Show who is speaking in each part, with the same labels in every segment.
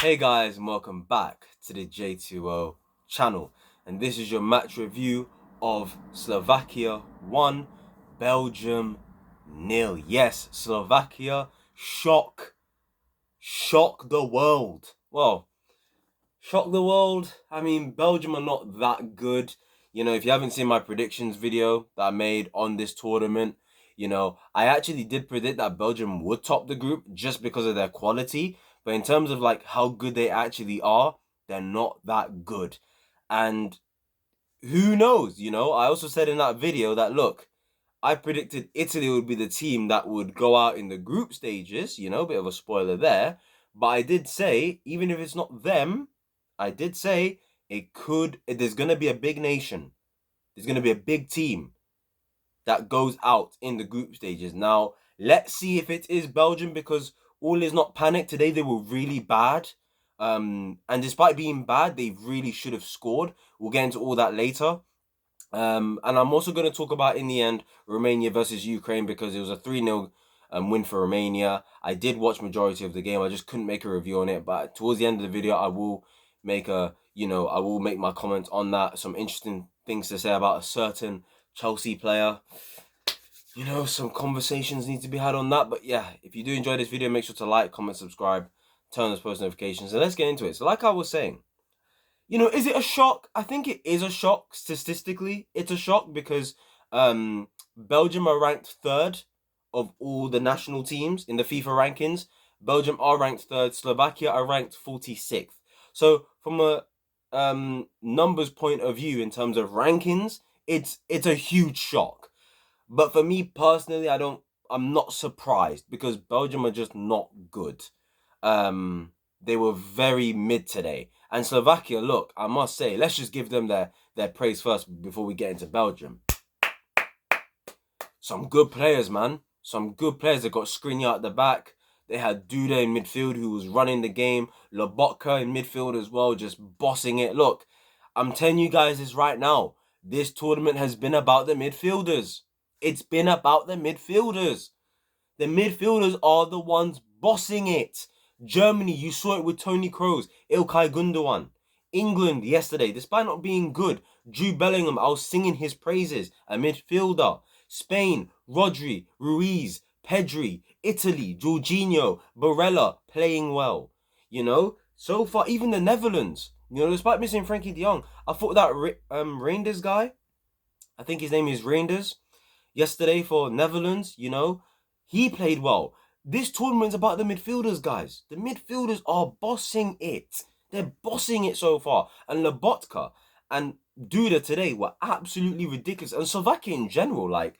Speaker 1: Hey guys, and welcome back to the J2O channel. And this is your match review of Slovakia 1, Belgium 0. Yes, Slovakia shock the world. Well, shock the world. I mean, Belgium are not that good. If you haven't seen my predictions video that I made on this tournament, I actually did predict that Belgium would top the group just because of their quality. But in terms of like how good they actually are, they're not that good. And who knows, I also said in that video that look, I predicted Italy would be the team that would go out in the group stages, bit of a spoiler there. But I did say, even if it's not them, I did say there's going to be a big nation. There's going to be a big team that goes out in the group stages. Now, let's see if it is Belgium because all is not panic. Today they were really bad. And despite being bad, they really should have scored. We'll get into all that later. And I'm also going to talk about in the end Romania versus Ukraine because it was a 3-0 win for Romania. I did watch majority of the game. I just couldn't make a review on it. But towards the end of the video, I will make my comments on that. Some interesting things to say about a certain Chelsea player. Some conversations need to be had on that. But yeah, if you do enjoy this video, make sure to like, comment, subscribe, turn on those post notifications, and let's get into it. So like I was saying, is it a shock? I think it is a shock statistically. It's a shock because Belgium are ranked third of all the national teams in the FIFA rankings. Belgium are ranked third. Slovakia are ranked 46th. So from a numbers point of view in terms of rankings, it's a huge shock. But for me personally, I'm not surprised because Belgium are just not good. They were very mid today. And Slovakia, look, I must say, let's just give them their praise first before we get into Belgium. Some good players, man. Some good players. They got Skriniar at the back. They had Duda in midfield who was running the game. Lobotka in midfield as well, just bossing it. Look, I'm telling you guys this right now. This tournament has been about the midfielders. It's been about the midfielders. The midfielders are the ones bossing it. Germany, you saw it with Tony Kroos, Ilkay Gundogan. England yesterday, despite not being good, Jude Bellingham, I was singing his praises, a midfielder. Spain, Rodri, Ruiz, Pedri, Italy, Jorginho, Barella, playing well. So far, even the Netherlands, despite missing Frankie de Jong, I thought that Reinders guy, I think his name is Reinders, yesterday for Netherlands, he played well. This tournament's about the midfielders, guys. The midfielders are bossing it. They're bossing it so far. And Lobotka and Duda today were absolutely ridiculous. And Slovakia in general, like,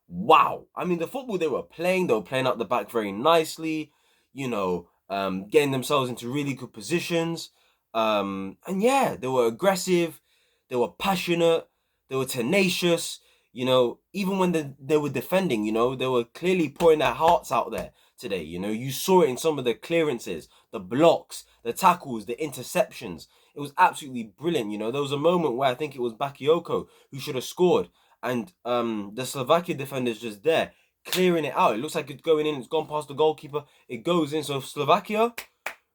Speaker 1: wow. I mean, the football they were playing out the back very nicely, getting themselves into really good positions. And yeah, they were aggressive, they were passionate, they were tenacious. Even when they were defending, they were clearly pouring their hearts out there today. You saw it in some of the clearances, the blocks, the tackles, the interceptions. It was absolutely brilliant. There was a moment where I think it was Bakayoko who should have scored, and the Slovakia defender's just there clearing it out. It looks like it's going in. It's gone past the goalkeeper. It goes in. So Slovakia,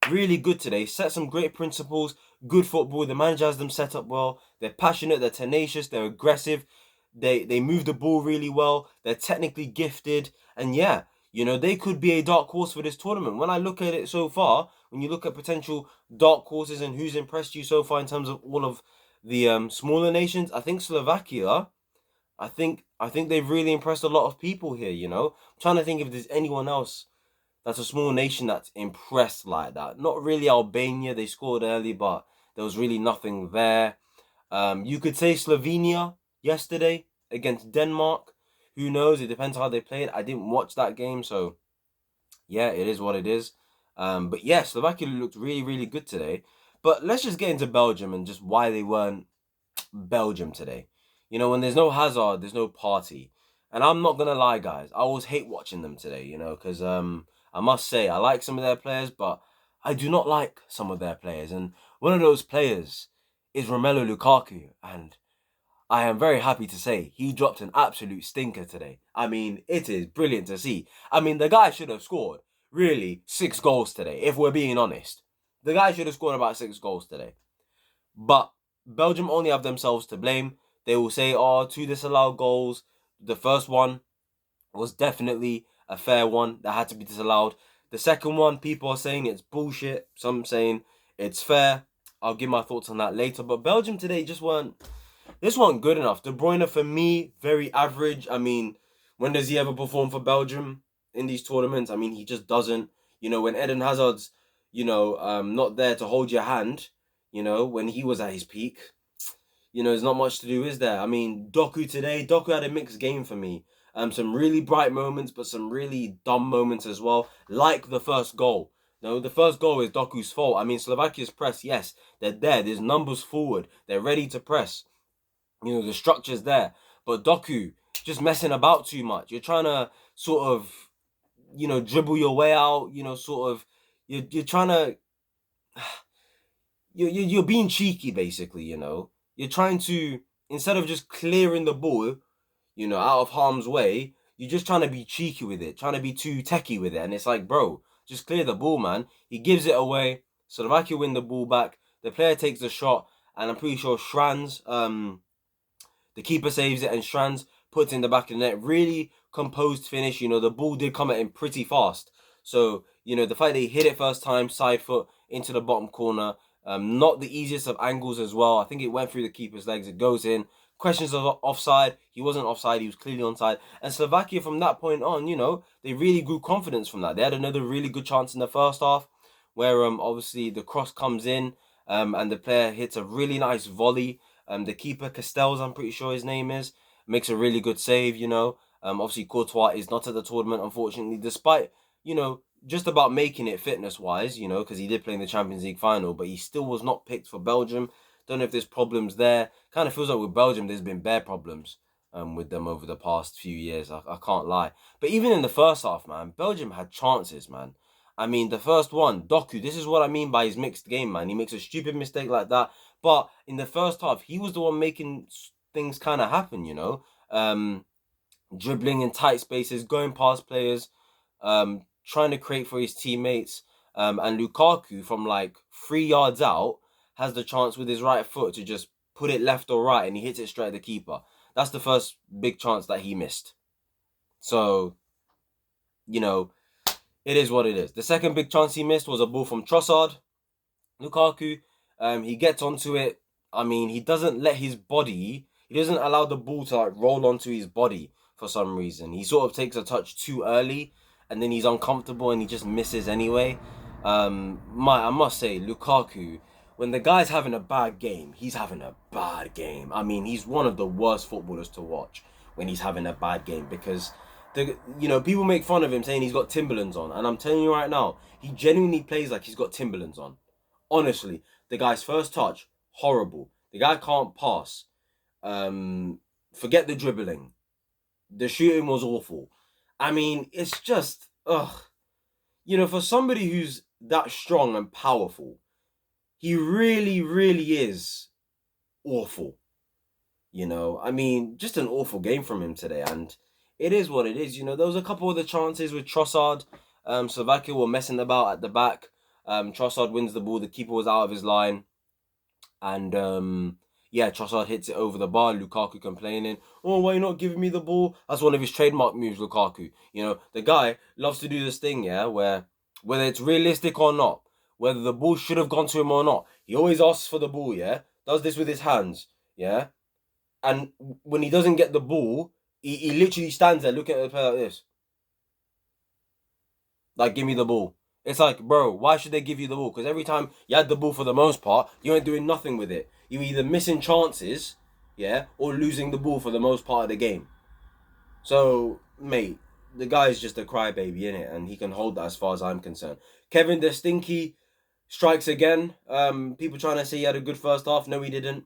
Speaker 1: really good today. Set some great principles. Good football. The manager has them set up well. They're passionate. They're tenacious. They're aggressive. They move the ball really well. They're technically gifted. And yeah, they could be a dark horse for this tournament. When I look at it so far, when you look at potential dark horses and who's impressed you so far in terms of all of the smaller nations, I think Slovakia, I think they've really impressed a lot of people here, I'm trying to think if there's anyone else that's a small nation that's impressed like that. Not really Albania. They scored early, but there was really nothing there. You could say Slovenia yesterday against Denmark. Who knows? It depends how they played. I didn't watch that game, so yeah, it is what it is. But yeah, Slovakia looked really, really good today. But let's just get into Belgium and just why they weren't Belgium today. When there's no Hazard, there's no party. And I'm not gonna lie, guys. I always hate watching them today, because I must say I like some of their players, but I do not like some of their players. And one of those players is Romelu Lukaku, and I am very happy to say he dropped an absolute stinker today. I mean, it is brilliant to see. I mean, the guy should have scored, really, 6 goals today, if we're being honest. The guy should have scored about 6 goals today. But Belgium only have themselves to blame. They will say, oh, 2 disallowed goals. The first one was definitely a fair one that had to be disallowed. The second one, people are saying it's bullshit. Some saying it's fair. I'll give my thoughts on that later. But Belgium today just weren't. This wasn't good enough. De Bruyne for me, very average. I mean, when does he ever perform for Belgium in these tournaments? I mean, he just doesn't. When Eden Hazard's, not there to hold your hand. When he was at his peak, there's not much to do, is there? I mean, Doku today, Doku had a mixed game for me. Some really bright moments, but some really dumb moments as well, like the first goal. No, the first goal is Doku's fault. I mean, Slovakia's press, yes, they're there. There's numbers forward. They're ready to press. The structure's there. But Doku, just messing about too much. You're trying to sort of, dribble your way out, you're trying to, you're being cheeky, basically, You're trying to, instead of just clearing the ball, out of harm's way, you're just trying to be cheeky with it, trying to be too techie with it. And it's like, bro, just clear the ball, man. He gives it away. Slovakia win the ball back. The player takes the shot, and I'm pretty sure Schranz, the keeper saves it, and Schranz puts it in the back of the net. Really composed finish. The ball did come at him pretty fast. So, the fact that he hit it first time, side foot, into the bottom corner, not the easiest of angles as well. I think it went through the keeper's legs. It goes in. Questions of offside. He wasn't offside. He was clearly onside. And Slovakia, from that point on, they really grew confidence from that. They had another really good chance in the first half where obviously the cross comes in and the player hits a really nice volley. The keeper, Castells, I'm pretty sure his name is, makes a really good save, Obviously, Courtois is not at the tournament, unfortunately, despite, just about making it fitness-wise, because he did play in the Champions League final, but he still was not picked for Belgium. Don't know if there's problems there. Kind of feels like with Belgium, there's been bare problems with them over the past few years. I can't lie. But even in the first half, man, Belgium had chances, man. I mean, the first one, Doku, this is what I mean by his mixed game, man. He makes a stupid mistake like that. But in the first half, he was the one making things kind of happen, dribbling in tight spaces, going past players, trying to create for his teammates. And Lukaku, from like 3 yards out, has the chance with his right foot to just put it left or right, and he hits it straight at the keeper. That's the first big chance that he missed. So, it is what it is. The second big chance he missed was a ball from Trossard. Lukaku, he gets onto it. I mean, he doesn't allow the ball to like roll onto his body for some reason. He sort of takes a touch too early, and then he's uncomfortable and he just misses anyway. I must say, Lukaku, when the guy's having a bad game, he's having a bad game. I mean, he's one of the worst footballers to watch when he's having a bad game because people make fun of him saying he's got Timberlands on, and I'm telling you right now, he genuinely plays like he's got Timberlands on. Honestly, the guy's first touch, horrible. The guy can't pass. Forget the dribbling. The shooting was awful. I mean, it's just, for somebody who's that strong and powerful, he really, really is awful. I mean, just an awful game from him today, and it is what it is. There was a couple of the chances with Trossard. Slovakia were messing about at the back. Trossard wins the ball. The keeper was out of his line. And, Trossard hits it over the bar. Lukaku complaining, oh, why are you not giving me the ball? That's one of his trademark moves, Lukaku. The guy loves to do this thing, where whether it's realistic or not, whether the ball should have gone to him or not, he always asks for the ball, does this with his hands, and when he doesn't get the ball, he literally stands there looking at the player like this. Like, give me the ball. It's like, bro, why should they give you the ball? Because every time you had the ball for the most part, you ain't doing nothing with it. You're either missing chances, or losing the ball for the most part of the game. So, mate, the guy's just a crybaby, innit? And he can hold that as far as I'm concerned. Kevin the Stinky strikes again. People trying to say he had a good first half. No, he didn't.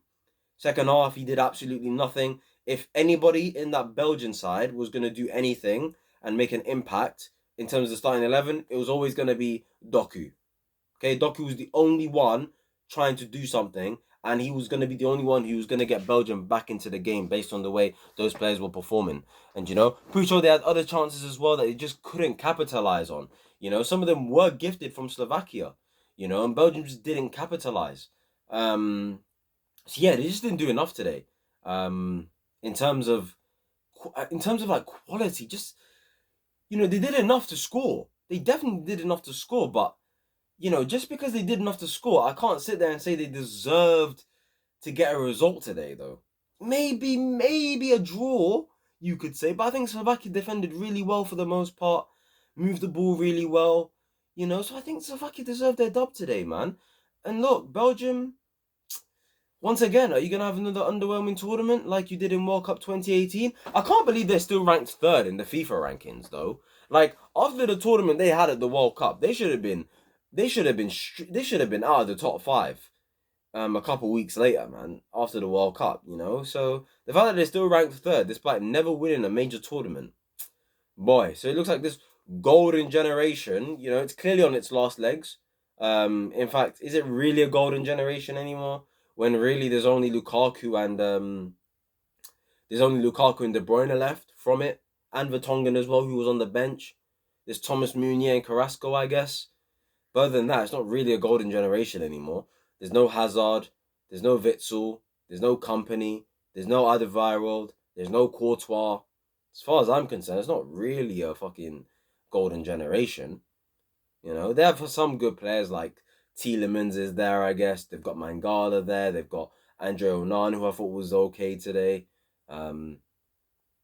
Speaker 1: Second half, he did absolutely nothing. If anybody in that Belgian side was going to do anything and make an impact in terms of the starting 11, it was always going to be Doku. Okay, Doku was the only one trying to do something, and he was going to be the only one who was going to get Belgium back into the game based on the way those players were performing. And, pretty sure they had other chances as well that they just couldn't capitalize on. Some of them were gifted from Slovakia. and Belgium just didn't capitalize. So yeah, they just didn't do enough today. Um, in terms of like quality, just they did enough to score. They definitely did enough to score, but just because they did enough to score, I can't sit there and say they deserved to get a result today, though. Maybe a draw, you could say, but I think Slovakia defended really well for the most part, moved the ball really well, so I think Slovakia deserved their dub today, man. And look, Belgium, once again, are you going to have another underwhelming tournament like you did in World Cup 2018? I can't believe they're still ranked third in the FIFA rankings, though. Like, after the tournament they had at the World Cup, they should have been out of the top five a couple weeks later, man, after the World Cup. So the fact that they're still ranked third despite never winning a major tournament, boy. So it looks like this golden generation, it's clearly on its last legs. In fact, is it really a golden generation anymore? When really there's only Lukaku and De Bruyne left from it, and Vertonghen as well, who was on the bench. There's Thomas Meunier and Carrasco, I guess. But other than that, it's not really a golden generation anymore. There's no Hazard, there's no Witsel, there's no Company, there's no Alderweireld, there's no Courtois. As far as I'm concerned, it's not really a fucking golden generation. They have some good players like Tielemans is there, I guess. They've got Mangala there. They've got Andre Onan, who I thought was okay today. Um,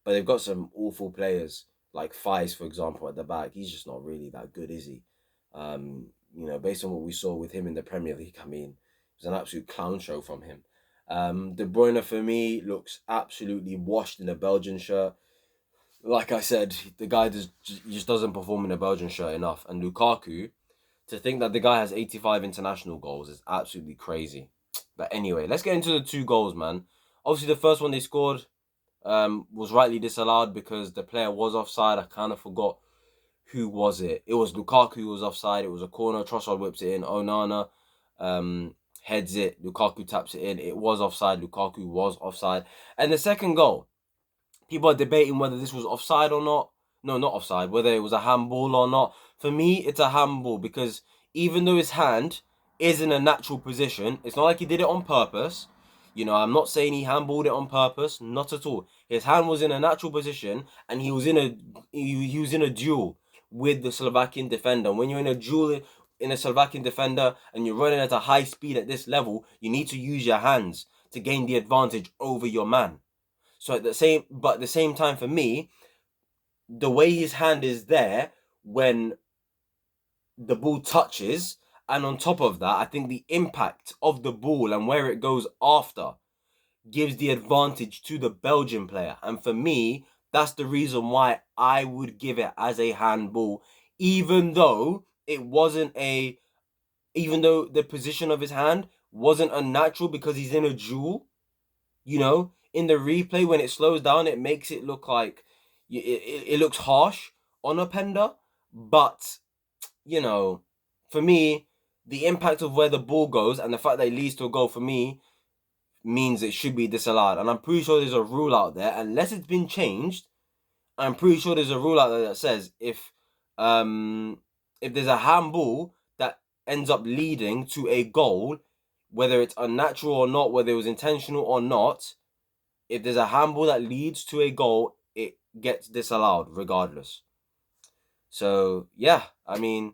Speaker 1: but they've got some awful players like Feist, for example, at the back. He's just not really that good, is he? Based on what we saw with him in the Premier League, I mean, it was an absolute clown show from him. De Bruyne, for me, looks absolutely washed in a Belgian shirt. Like I said, the guy just doesn't perform in a Belgian shirt enough. And Lukaku, to think that the guy has 85 international goals is absolutely crazy. But anyway, let's get into the two goals, man. Obviously, the first one they scored was rightly disallowed because the player was offside. I kind of forgot who was it. It was Lukaku who was offside. It was a corner. Trossard whips it in. Onana heads it. Lukaku taps it in. It was offside. Lukaku was offside. And the second goal, people are debating whether this was offside or not. No, not offside. Whether it was a handball or not. For me, it's a handball because even though his hand is in a natural position, it's not like he did it on purpose. I'm not saying he handballed it on purpose. Not at all. His hand was in a natural position, and he was in a duel with the Slovakian defender. When you're in a duel in a Slovakian defender and you're running at a high speed at this level, you need to use your hands to gain the advantage over your man. So at the same time, for me, the way his hand is there when the ball touches, and on top of that, I think the impact of the ball and where it goes after gives the advantage to the Belgian player. And for me, that's the reason why I would give it as a handball, even though the position of his hand wasn't unnatural because he's in a duel. In the replay, when it slows down, it makes it look like it looks harsh on Openda. But, for me, the impact of where the ball goes and the fact that it leads to a goal, for me, means it should be disallowed. And I'm pretty sure there's a rule out there, unless it's been changed. I'm pretty sure there's a rule out there that says if there's a handball that ends up leading to a goal, whether it's unnatural or not, whether it was intentional or not, if there's a handball that leads to a goal, it gets disallowed regardless. So yeah, I mean,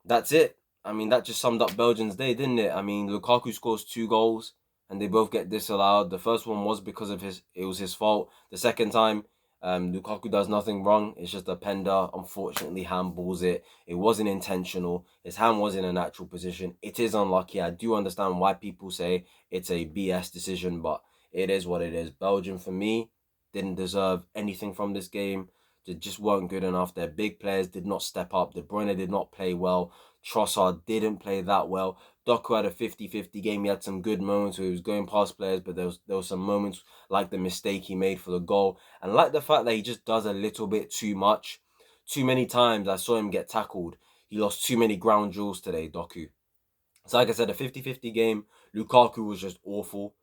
Speaker 1: that's it. I mean, that just summed up Belgium's day, didn't it? I mean, Lukaku scores 2 goals and they both get disallowed. The first one was because of it was his fault. The second time, Lukaku does nothing wrong. It's just a Pender, unfortunately, handballs it. It wasn't intentional. His hand was in a natural position. It is unlucky. I do understand why people say it's a BS decision, but it is what it is. Belgium, for me, didn't deserve anything from this game. They just weren't good enough. Their big players did not step up. De Bruyne did not play well. Trossard didn't play that well. Doku had a 50-50 game. He had some good moments where he was going past players, but there was some moments like the mistake he made for the goal. And like the fact that he just does a little bit too much. Too many times I saw him get tackled. He lost too many ground jewels today, Doku. So like I said, a 50-50 game. Lukaku was just awful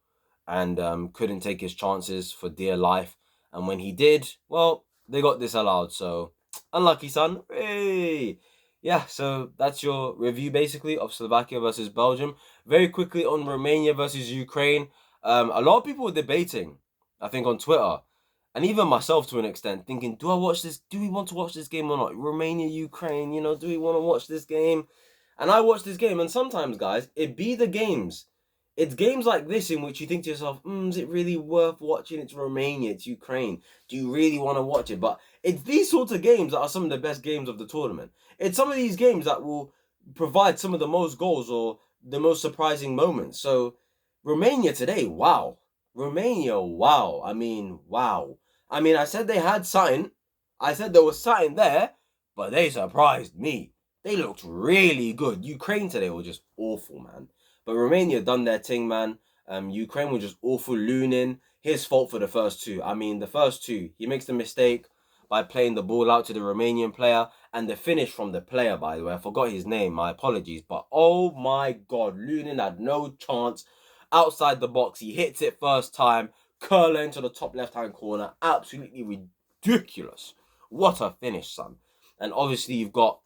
Speaker 1: and couldn't take his chances for dear life. And when he did, well, they got disallowed. So unlucky, son. Hey. yeah, so that's your review basically of Slovakia versus Belgium. Very quickly on Romania versus Ukraine. A lot of people were debating, I think, on Twitter, and even myself to an extent, thinking, do I watch this? Do we want to watch this game or not? Romania, Ukraine, do we want to watch this game? And I watched this game, and sometimes, guys, it be the games. It's games like this in which you think to yourself, is it really worth watching? It's Romania, it's Ukraine. Do you really want to watch it? But it's these sorts of games that are some of the best games of the tournament. It's some of these games that will provide some of the most goals or the most surprising moments. So, Romania today, wow. Romania, wow. I mean, wow. I mean, I said they had something. I said there was something there, but they surprised me. They looked really good. Ukraine today were just awful, man. But Romania done their thing, man. Ukraine was just awful. Lunin, his fault for the first two. I mean, the first two, he makes the mistake by playing the ball out to the Romanian player, and the finish from the player, by the way, I forgot his name. My apologies, but oh my God, Lunin had no chance outside the box. He hits it first time, curler into the top left-hand corner. Absolutely ridiculous. What a finish, son. And obviously, you've got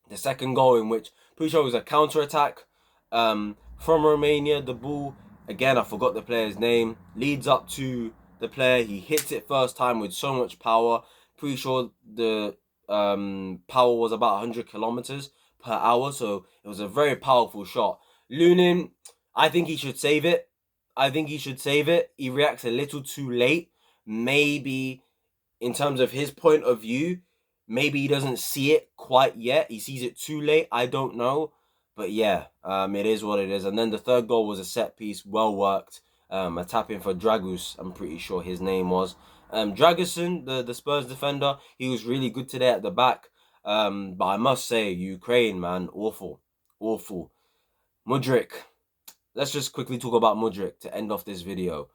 Speaker 1: the second goal, in which pretty sure it was a counter attack from Romania. The ball, again, I forgot the player's name, leads up to the player. He hits it first time with so much power. Pretty sure the power was about 100 kilometers per hour, so it was a very powerful shot. Lunin, I think he should save it. I think he should save it. He reacts a little too late. Maybe in terms of his point of view, maybe he doesn't see it quite yet. He sees it too late. I don't know. But yeah, it is what it is. And then the third goal was a set piece, well worked. A tap in for Dragus, I'm pretty sure his name was. Dragusin, the Spurs defender, he was really good today at the back. But I must say, Ukraine, man, awful. Awful. Mudryk. Let's just quickly talk about Mudryk to end off this video.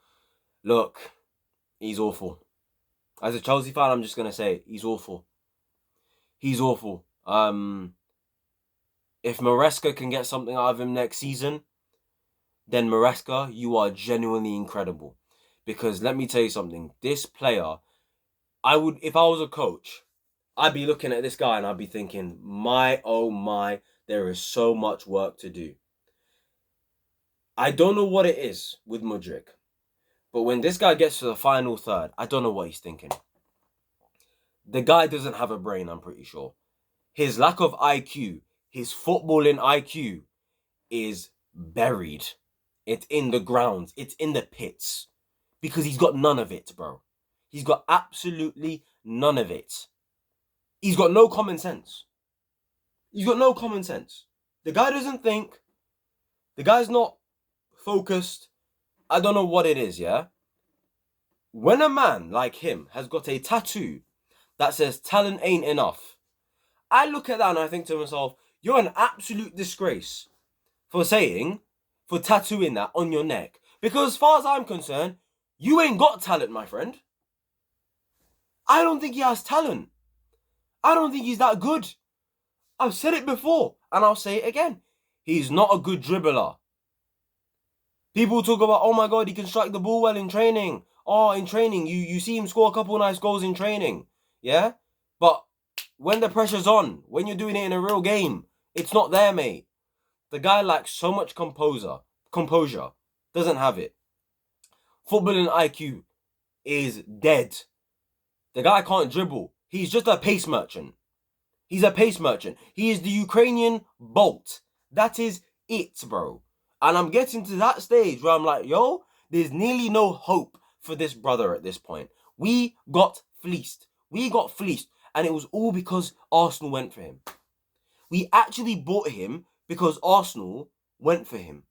Speaker 1: Look, he's awful. As a Chelsea fan, I'm just gonna say he's awful. He's awful. If Maresca can get something out of him next season, then Maresca, you are genuinely incredible. Because let me tell you something, this player, if I was a coach, I'd be looking at this guy and I'd be thinking, my oh my, there is so much work to do. I don't know what it is with Mudryk, but when this guy gets to the final third, I don't know what he's thinking. The guy doesn't have a brain, I'm pretty sure. His lack of IQ, his footballing IQ is buried. It's in the ground. It's in the pits. Because he's got none of it, bro. He's got absolutely none of it. He's got no common sense. He's got no common sense. The guy doesn't think. The guy's not focused. I don't know what it is, yeah? When a man like him has got a tattoo that says talent ain't enough, I look at that and I think to myself, you're an absolute disgrace for tattooing that on your neck. Because as far as I'm concerned, you ain't got talent, my friend. I don't think he has talent. I don't think he's that good. I've said it before, and I'll say it again. He's not a good dribbler. People talk about, oh my God, he can strike the ball well in training. Oh, in training, you see him score a couple nice goals in training. Yeah? But when the pressure's on, when you're doing it in a real game, it's not there, mate. The guy lacks so much composure. Doesn't have it. Footballing IQ is dead. The guy can't dribble. He's just a pace merchant. He's a pace merchant. He is the Ukrainian Bolt. That is it, bro. And I'm getting to that stage where I'm like, yo, there's nearly no hope for this brother at this point. We got fleeced. And it was all because Arsenal went for him. We actually bought him because Arsenal went for him.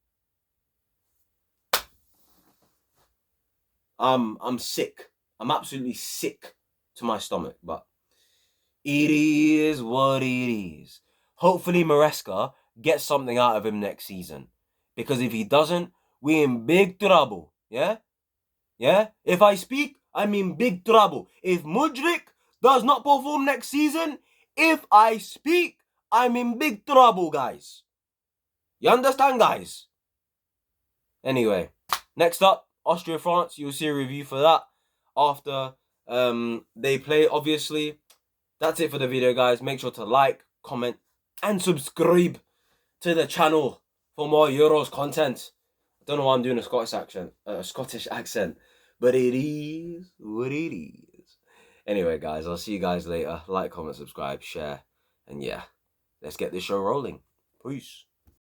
Speaker 1: I'm sick. I'm absolutely sick to my stomach, but it is what it is. Hopefully Maresca gets something out of him next season. Because if he doesn't, we're in big trouble. Yeah? Yeah? If I speak, I'm in big trouble. If Mudryk does not perform next season, if I speak, I'm in big trouble, guys. You understand, guys? Anyway, next up, Austria-France. You'll see a review for that after they play, obviously. That's it for the video, guys. Make sure to like, comment, and subscribe to the channel for more Euros content. I don't know why I'm doing a Scottish accent, but it is what it is. Anyway, guys, I'll see you guys later. Like, comment, subscribe, share, and yeah, let's get this show rolling. Peace.